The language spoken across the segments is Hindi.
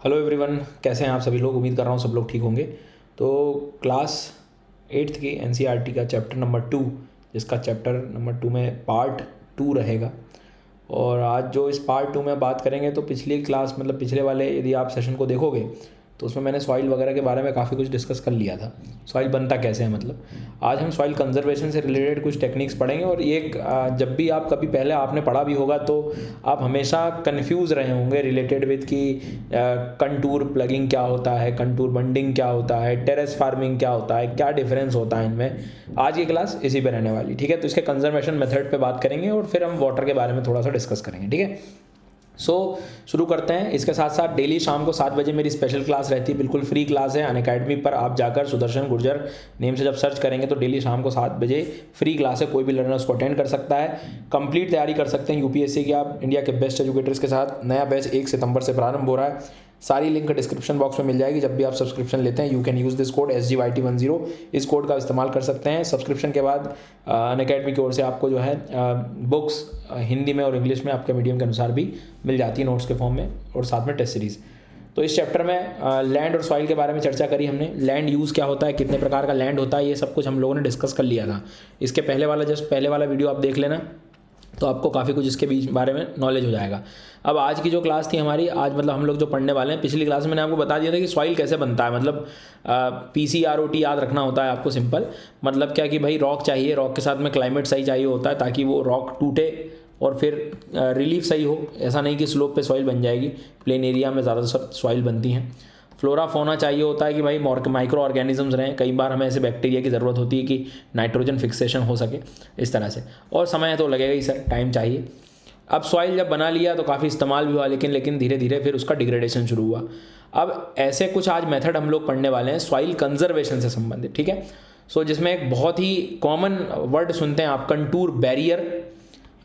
हेलो एवरीवन, कैसे हैं आप सभी लोग। उम्मीद कर रहा हूँ सब लोग ठीक होंगे। तो क्लास 8th की एनसीईआरटी का चैप्टर नंबर 2, जिसका चैप्टर नंबर 2 में पार्ट 2 रहेगा। और आज जो इस पार्ट 2 में बात करेंगे, तो पिछली क्लास मतलब पिछले वाले यदि आप सेशन को देखोगे तो उसमें मैंने सॉइल वगैरह के बारे में काफ़ी कुछ डिस्कस कर लिया था। सॉइल बनता कैसे है, मतलब आज हम सॉइल कंजर्वेशन से रिलेटेड कुछ टेक्निक्स पढ़ेंगे। और ये जब भी आप कभी पहले आपने पढ़ा भी होगा तो आप हमेशा कंफ्यूज रहे होंगे रिलेटेड विद कि कंटूर प्लगिंग क्या होता है, कंटूर बंडिंग क्या होता है, टेरेस फार्मिंग क्या होता है, क्या डिफरेंस होता है इनमें। आज की क्लास इसी पे रहने वाली, ठीक है। तो इसके कंजर्वेशन मेथड पे बात करेंगे और फिर हम वाटर के बारे में थोड़ा सा डिस्कस करेंगे, ठीक है। शुरू करते हैं। इसके साथ साथ डेली शाम को 7 बजे मेरी स्पेशल क्लास रहती है, बिल्कुल फ्री क्लास है। अनअकैडमी पर आप जाकर सुदर्शन गुर्जर नेम से जब सर्च करेंगे तो डेली शाम को 7 बजे फ्री क्लास है। कोई भी लर्नर उसको अटेंड कर सकता है, कंप्लीट तैयारी कर सकते हैं यूपीएससी की आप इंडिया के बेस्ट एजुकेटर्स के साथ। नया बैच 1 सितंबर से प्रारंभ हो रहा है। सारी लिंक डिस्क्रिप्शन बॉक्स में मिल जाएगी। जब भी आप सब्सक्रिप्शन लेते हैं, you can use this code SGYT10। इस कोड का इस्तेमाल कर सकते हैं। सब्सक्रिप्शन के बाद अनअकैडमी की ओर से आपको जो है बुक्स हिंदी में और इंग्लिश में आपके मीडियम के अनुसार भी मिल जाती है, नोट्स के फॉर्म में, और साथ में टेस्ट सीरीज़। तो इस चैप्टर में लैंड और सॉइल के बारे में चर्चा करी हमने। लैंड यूज़ क्या होता है, कितने प्रकार का लैंड होता है, ये सब कुछ हम लोगों ने डिस्कस कर लिया था। इसके पहले वाला वीडियो आप देख लेना, तो आपको काफ़ी कुछ इसके बीच बारे में नॉलेज हो जाएगा। अब आज की जो क्लास थी हमारी, आज मतलब हम लोग जो पढ़ने वाले हैं, पिछली क्लास में मैंने आपको बता दिया था कि सॉइल कैसे बनता है। मतलब PCROT याद रखना होता है आपको। सिंपल मतलब क्या कि भाई रॉक चाहिए, रॉक के साथ में क्लाइमेट सही चाहिए होता है ताकि वो रॉक टूटे और फिर रिलीफ सही हो। ऐसा नहीं कि स्लोप पे सॉइल बन जाएगी, प्लेन एरिया में ज़्यादातर सॉइल बनती हैं। फ्लोरा फोना चाहिए होता है कि भाई माइक्रो ऑर्गेनिजम्स रहें। कई बार हमें ऐसे बैक्टीरिया की ज़रूरत होती है कि नाइट्रोजन फिक्सेशन हो सके, इस तरह से। और समय तो लगेगा ही सर, टाइम चाहिए। अब सॉइल जब बना लिया तो काफ़ी इस्तेमाल भी हुआ, लेकिन धीरे धीरे फिर उसका डिग्रेडेशन शुरू हुआ। अब ऐसे कुछ आज मेथड हम लोग पढ़ने वाले हैं सॉइल कंजर्वेशन से संबंधित, ठीक है। जिसमें एक बहुत ही कॉमन वर्ड सुनते हैं आप, कंटूर बैरियर,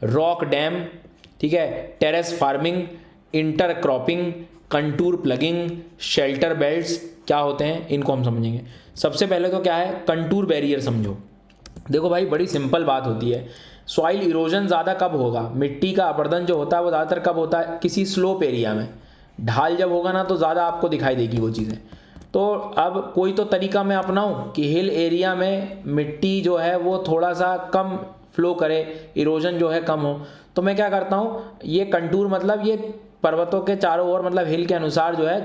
रॉक डैम, ठीक है, terrace farming, intercropping, contour plugging, shelter belts क्या होते हैं, इनको हम समझेंगे। सबसे पहले तो क्या है, कंटूर बैरियर समझो। देखो भाई, बड़ी सिंपल बात होती है। सॉइल इरोजन ज़्यादा कब होगा, मिट्टी का अपरदन जो होता है वो ज़्यादातर कब होता है, किसी स्लोप एरिया में। ढाल जब होगा ना तो ज़्यादा आपको दिखाई देगी वो चीज़ें। तो अब कोई तो तरीका मैं अपनाऊं कि हिल एरिया में मिट्टी जो है वो थोड़ा सा कम फ्लो करे, इरोजन जो है कम हो। तो मैं क्या करता हूँ, ये कंटूर मतलब ये पर्वतों के चारों ओर मतलब हिल के अनुसार जो है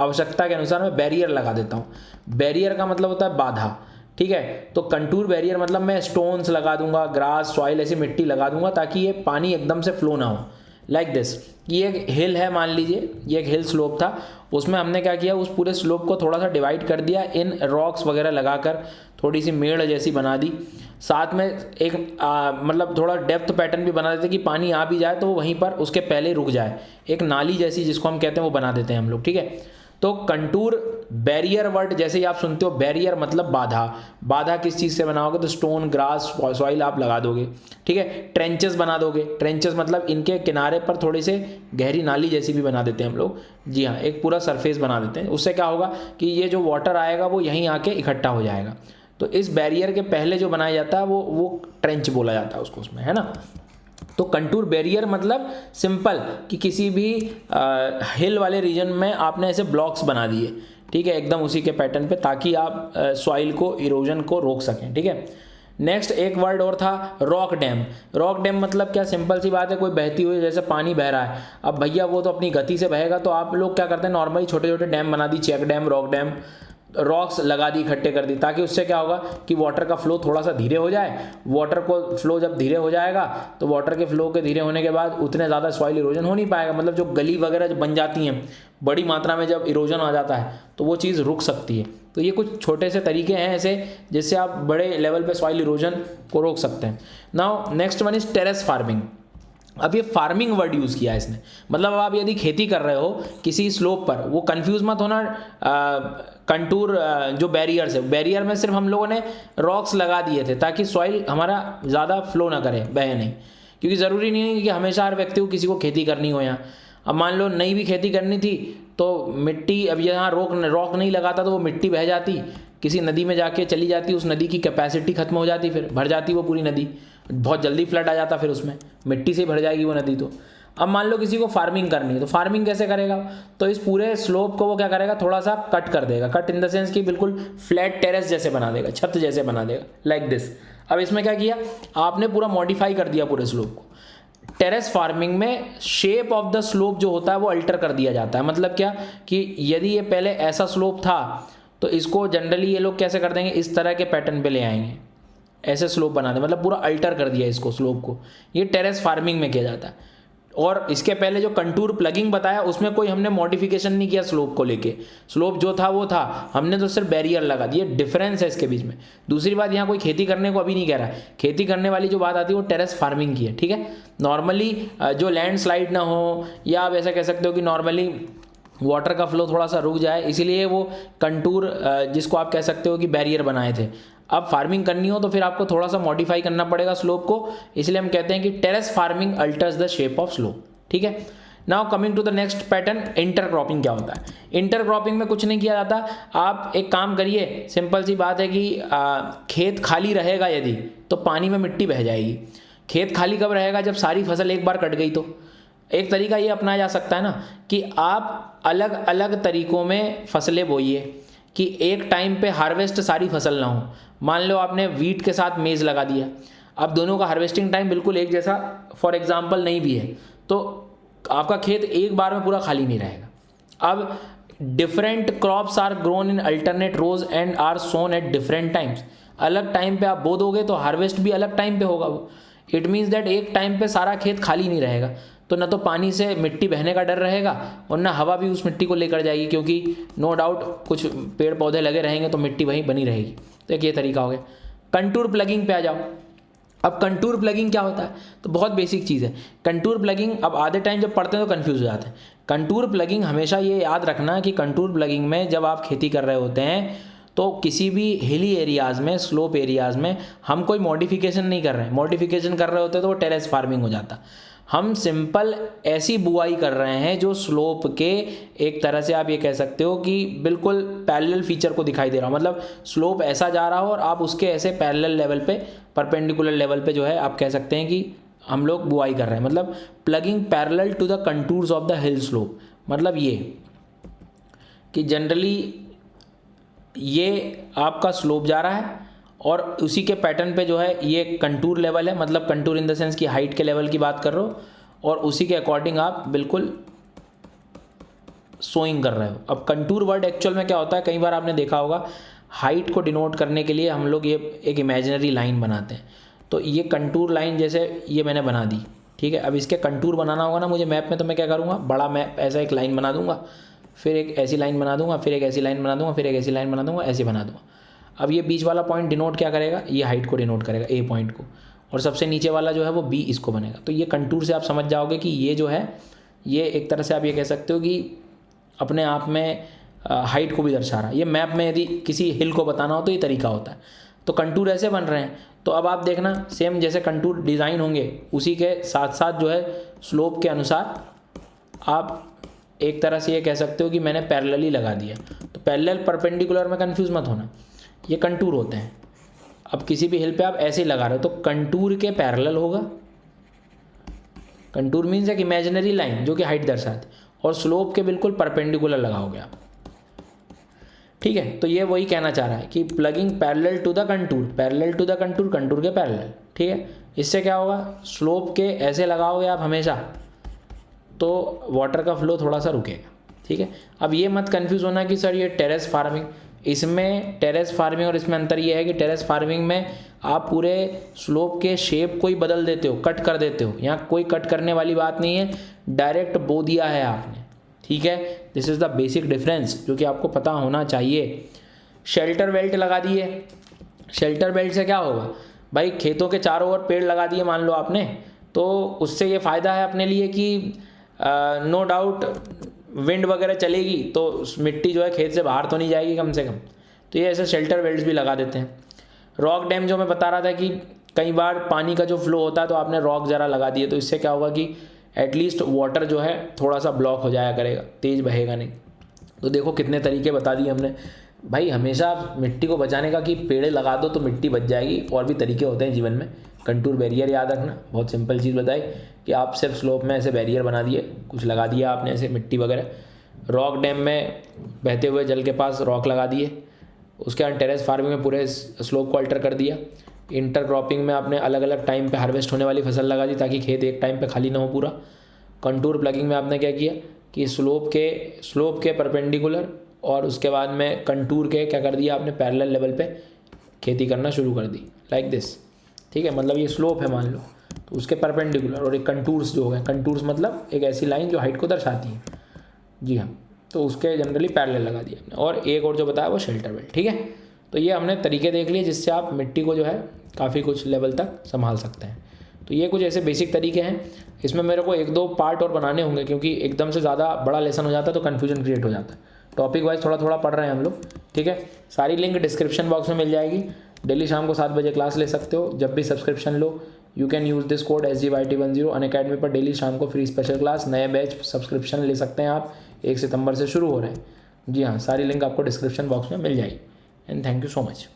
आवश्यकता के अनुसार मैं बैरियर लगा देता हूँ। बैरियर का मतलब होता है बाधा, ठीक है। तो कंटूर बैरियर मतलब मैं स्टोन्स लगा दूंगा, ग्रास, सॉइल, ऐसी मिट्टी लगा दूंगा ताकि ये पानी एकदम से फ्लो ना हो। लाइक दिस, ये एक हिल है, मान लीजिए ये एक हिल स्लोप था। उसमें हमने क्या किया, उस पूरे स्लोप को थोड़ा सा डिवाइड कर दिया, इन रॉक्स वगैरह लगाकर थोड़ी सी मेड़ जैसी बना दी। साथ में एक मतलब थोड़ा डेप्थ पैटर्न भी बना देते कि पानी आ भी जाए तो वहीं पर उसके पहले रुक जाए। एक नाली जैसी जिसको हम कहते हैं वो बना देते हैं हम लोग, ठीक है। तो कंटूर बैरियर वर्ड जैसे ही आप सुनते हो, बैरियर मतलब बाधा। बाधा किस चीज़ से बनाओगे, तो स्टोन, ग्रास, सॉइल आप लगा दोगे, ठीक है। ट्रेंचेस बना दोगे। ट्रेंचेस मतलब इनके किनारे पर थोड़ी से गहरी नाली जैसी भी बना देते हैं हम लोग। जी हाँ, एक पूरा सरफेस बना देते हैं। उससे क्या होगा कि ये जो वाटर आएगा वो यहीं आके इकट्ठा हो जाएगा। तो इस बैरियर के पहले जो बनाया जाता है वो ट्रेंच बोला जाता है उसको, उसमें, है ना। तो कंटूर बैरियर मतलब सिंपल कि किसी भी हिल वाले रीजन में आपने ऐसे ब्लॉक्स बना दिए, ठीक है, एकदम उसी के पैटर्न पे, ताकि आप सॉइल को, इरोजन को रोक सकें, ठीक है। नेक्स्ट एक वर्ड और था, रॉक डैम। रॉक डैम मतलब क्या, सिंपल सी बात है, कोई बहती हुई जैसे पानी बह रहा है। अब भैया वो तो अपनी गति से बहेगा, तो आप लोग क्या करते हैं, नॉर्मली छोटे छोटे डैम बना दी, check dam, rock dam, rocks लगा दी, इकट्ठे कर दी, ताकि उससे क्या होगा कि वाटर का फ्लो थोड़ा सा धीरे हो जाए। वाटर को फ्लो जब धीरे हो जाएगा तो वाटर के फ्लो के धीरे होने के बाद उतने ज़्यादा सॉइल इरोजन हो नहीं पाएगा। मतलब जो गली वगैरह जब बन जाती हैं, बड़ी मात्रा में जब इरोजन आ जाता है तो वो चीज़ रुक सकती है। तो ये कुछ छोटे से तरीके हैं ऐसे जिससे आप बड़े लेवल पे सॉइल इरोजन को रोक सकते हैं। Now next one is terrace farming. अब ये फार्मिंग वर्ड यूज़ किया है इसने, मतलब अब आप यदि खेती कर रहे हो किसी स्लोप पर, वो कंफ्यूज मत होना कंटूर जो बैरियर है, बैरियर में सिर्फ हम लोगों ने रॉक्स लगा दिए थे ताकि सॉइल हमारा ज़्यादा फ्लो ना करे, बहे नहीं। क्योंकि ज़रूरी नहीं है कि हमेशा हर व्यक्ति को किसी को खेती करनी हो। यहाँ अब मान लो नहीं भी खेती करनी थी तो मिट्टी, अब यहाँ रॉक नहीं लगाता तो वो मिट्टी बह जाती, किसी नदी में जाके चली जाती, उस नदी की कैपेसिटी खत्म हो जाती, फिर भर जाती वो पूरी नदी, बहुत जल्दी फ्लड आ जाता, फिर उसमें मिट्टी से भर जाएगी वो नदी। तो अब मान लो किसी को फार्मिंग करनी है, तो फार्मिंग कैसे करेगा, तो इस पूरे स्लोप को वो क्या करेगा, थोड़ा सा कट कर देगा, कट इन द सेंस कि बिल्कुल फ्लैट टेरेस जैसे बना देगा, छत जैसे बना देगा, लाइक दिस। अब इसमें क्या किया आपने, पूरा मॉडिफाई कर दिया पूरे स्लोप को। टेरेस फार्मिंग में शेप ऑफ द स्लोप जो होता है वो अल्टर कर दिया जाता है। मतलब क्या कि यदि ये पहले ऐसा स्लोप था तो इसको जनरली ये लोग कैसे कर देंगे, इस तरह के पैटर्न पे ले आएंगे, ऐसे स्लोप बना दें, मतलब पूरा अल्टर कर दिया इसको स्लोप को। ये टेरेस फार्मिंग में किया जाता है। और इसके पहले जो कंटूर प्लगिंग बताया उसमें कोई हमने मॉडिफिकेशन नहीं किया स्लोप को लेके, स्लोप जो था वो था, हमने तो सिर्फ बैरियर लगा दिया, डिफरेंस है इसके बीच में। दूसरी बात, यहाँ कोई खेती करने को अभी नहीं कह रहा है, खेती करने वाली जो बात आती है वो टेरेस फार्मिंग की है, ठीक है। नॉर्मली जो लैंडस्लाइड ना हो, या आप ऐसा कह सकते हो कि नॉर्मली वाटर का फ्लो थोड़ा सा रुक जाए, इसीलिए वो कंटूर जिसको आप कह सकते हो कि बैरियर बनाए थे। अब फार्मिंग करनी हो तो फिर आपको थोड़ा सा मॉडिफाई करना पड़ेगा स्लोप को, इसलिए हम कहते हैं कि terrace farming alters the shape of slope, ठीक है। Now coming to the next pattern, intercropping क्या होता है। इंटरक्रॉपिंग में कुछ नहीं किया जाता, आप एक काम करिए, सिंपल सी बात है कि खेत खाली रहेगा यदि, तो पानी में मिट्टी बह जाएगी। खेत खाली कब रहेगा, जब सारी फसल एक बार कट गई। तो एक तरीका ये अपनाया जा सकता है ना कि आप अलग अलग तरीकों में फसलें बोइए, कि एक टाइम पे हार्वेस्ट सारी फसल ना हो। मान लो आपने वीट के साथ मेज़ लगा दिया, अब दोनों का हार्वेस्टिंग टाइम बिल्कुल एक जैसा फॉर एग्जांपल नहीं भी है, तो आपका खेत एक बार में पूरा खाली नहीं रहेगा। अब different crops are grown in alternate rows and are sown at different times. अलग टाइम पे आप बो दोगे तो हार्वेस्ट भी अलग टाइम पे होगा वो। इट मीन्स दैट एक टाइम पे सारा खेत खाली नहीं रहेगा, तो न तो पानी से मिट्टी बहने का डर रहेगा और ना हवा भी उस मिट्टी को लेकर जाएगी, क्योंकि नो डाउट कुछ पेड़ पौधे लगे रहेंगे तो मिट्टी वहीं बनी रहेगी। तो एक ये तरीका हो गया। कंटूर प्लगिंग पे आ जाओ। अब कंटूर प्लगिंग क्या होता है, तो बहुत बेसिक चीज़ है कंटूर प्लगिंग। अब आधे टाइम जब पढ़ते हैं तो कन्फ्यूज़ हो जाते हैं। कंटूर प्लगिंग हमेशा ये याद रखना कि कंटूर प्लगिंग में जब आप खेती कर रहे होते हैं तो किसी भी हिली एरियाज़ में, स्लोप एरियाज़ में हम कोई मॉडिफिकेशन नहीं कर रहे हैं। मॉडिफिकेशन कर रहे होते तो वो टेरेस फार्मिंग हो जाता। हम सिंपल ऐसी बुआई कर रहे हैं जो स्लोप के एक तरह से आप ये कह सकते हो कि बिल्कुल पैरेलल फीचर को दिखाई दे रहा हो। मतलब स्लोप ऐसा जा रहा हो और आप उसके ऐसे पैरेलल लेवल पे, परपेंडिकुलर लेवल पे जो है आप कह सकते हैं कि हम लोग बुआई कर रहे हैं। मतलब ploughing parallel to the contours of the hill slope. मतलब ये कि जनरली ये आपका स्लोप जा रहा है और उसी के पैटर्न पे जो है ये कंटूर लेवल है, मतलब कंटूर इन द सेंस की हाइट के लेवल की बात कर रहे हो, और उसी के अकॉर्डिंग आप बिल्कुल सोइंग कर रहे हो। अब कंटूर वर्ड एक्चुअल में क्या होता है, कई बार आपने देखा होगा हाइट को डिनोट करने के लिए हम लोग ये एक इमेजिनरी लाइन बनाते हैं। तो ये कंटूर लाइन जैसे ये मैंने बना दी, ठीक है। अब इसके कंटूर बनाना होगा ना मुझे मैप में, तो मैं क्या करूँगा, बड़ा मैप ऐसा एक लाइन बना दूंगा, फिर एक ऐसी लाइन बना दूंगा, फिर एक ऐसी लाइन बना दूंगा, फिर एक ऐसी लाइन बना दूंगा, ऐसे बना दूंगा। अब ये बीच वाला पॉइंट डिनोट क्या करेगा, ये हाइट को डिनोट करेगा, ए पॉइंट को, और सबसे नीचे वाला जो है वो बी इसको बनेगा। तो ये कंटूर से आप समझ जाओगे कि ये जो है ये एक तरह से आप ये कह सकते हो कि अपने आप में हाइट को भी दर्शा रहा है। ये मैप में यदि किसी हिल को बताना हो तो ये तरीका होता है। तो कंटूर ऐसे बन रहे हैं। तो अब आप देखना सेम जैसे कंटूर डिज़ाइन होंगे उसी के साथ साथ जो है स्लोप के अनुसार आप एक तरह से ये कह सकते हो कि मैंने पैरेलली लगा दिया। तो पैरेलल परपेंडिकुलर में कंफ्यूज मत होना, ये कंटूर होते हैं। अब किसी भी हिल पे आप ऐसे ही लगा रहे हो तो कंटूर के पैरेलल होगा। कंटूर मीन्स एक इमेजिनरी लाइन जो कि हाइट दर्शाती, और स्लोप के बिल्कुल परपेंडिकुलर लगाओगे आप, ठीक है। तो ये वही कहना चाह रहा है कि ploughing parallel to the contour, parallel to the contour, contour के पैरेलल, ठीक है। इससे क्या होगा, स्लोप के ऐसे लगाओगे आप हमेशा तो वाटर का फ्लो थोड़ा सा रुकेगा, ठीक है। अब ये मत कंफ्यूज होना कि सर ये टेरेस फार्मिंग, इसमें टेरेस फार्मिंग और इसमें अंतर ये है कि टेरेस फार्मिंग में आप पूरे स्लोप के शेप को ही बदल देते हो, कट कर देते हो। यहाँ कोई कट करने वाली बात नहीं है, डायरेक्ट बो दिया है आपने, ठीक है। This is the basic difference जो कि आपको पता होना चाहिए। शेल्टर बेल्ट लगा दिए, शेल्टर बेल्ट से क्या होगा भाई, खेतों के चारों ओर पेड़ लगा दिए मान लो आपने, तो उससे ये फ़ायदा है अपने लिए कि नो डाउट विंड वगैरह चलेगी तो मिट्टी जो है खेत से बाहर तो नहीं जाएगी कम से कम। तो ये ऐसे शेल्टर बेल्ट्स भी लगा देते हैं। रॉक डैम जो मैं बता रहा था कि कई बार पानी का जो फ्लो होता है तो आपने रॉक ज़रा लगा दिए, तो इससे क्या होगा कि एटलीस्ट वाटर जो है थोड़ा सा ब्लॉक हो जाया करेगा, तेज़ बहेगा नहीं। तो देखो कितने तरीके बता दिए हमने। भाई हमेशा मिट्टी को बचाने का कि पेड़ लगा दो तो मिट्टी बच जाएगी, और भी तरीके होते हैं जीवन में। कंटूर बैरियर याद रखना, बहुत सिंपल चीज़ बताई कि आप सिर्फ स्लोप में ऐसे बैरियर बना दिए, कुछ लगा दिया आपने ऐसे मिट्टी वगैरह। रॉक डैम में बहते हुए जल के पास रॉक लगा दिए। उसके बाद टेरेस फार्मिंग में पूरे स्लोप को अल्टर कर दिया। इंटरक्रॉपिंग में आपने अलग अलग टाइम पे हार्वेस्ट होने वाली फसल लगा दी ताकि खेत एक टाइम पे खाली ना हो पूरा। कंटूर प्लगिंग में आपने क्या किया कि स्लोप के परपेंडिकुलर और उसके बाद में कंटूर के क्या कर दिया आपने, पैरेलल लेवल पे खेती करना शुरू कर दी, लाइक दिस। ठीक है, मतलब ये स्लोप है मान लो, तो उसके परपेंडिकुलर, और एक कंटूर्स जो हो गए, कंटूर्स मतलब एक ऐसी लाइन जो हाइट को दर्शाती है। जी हाँ, तो उसके जनरली पैरेलल लगा दिया हमने। और एक और जो बताया वो शेल्टर बेल्ट। ठीक है, तो ये हमने तरीके देख लिए जिससे आप मिट्टी को जो है काफ़ी कुछ लेवल तक संभाल सकते हैं। तो ये कुछ ऐसे बेसिक तरीके हैं। इसमें मेरे को एक दो पार्ट और बनाने होंगे क्योंकि एकदम से ज़्यादा बड़ा लेसन हो जाता है तो कन्फ्यूजन क्रिएट हो जाता है। टॉपिक वाइज थोड़ा थोड़ा पढ़ रहे हैं हम लोग। ठीक है, सारी लिंक डिस्क्रिप्शन बॉक्स में मिल जाएगी। डेली शाम को 7 बजे क्लास ले सकते हो। जब भी subscription low you can use this code SGYT10। Unacademy पर डेली शाम को फ्री स्पेशल क्लास, नए बैच सब्सक्रिप्शन ले सकते हैं आप। 1 सितंबर से शुरू हो रहे हैं। जी हाँ, सारी लिंक आपको डिस्क्रिप्शन बॉक्स में मिल जाएगी। And thank you so much.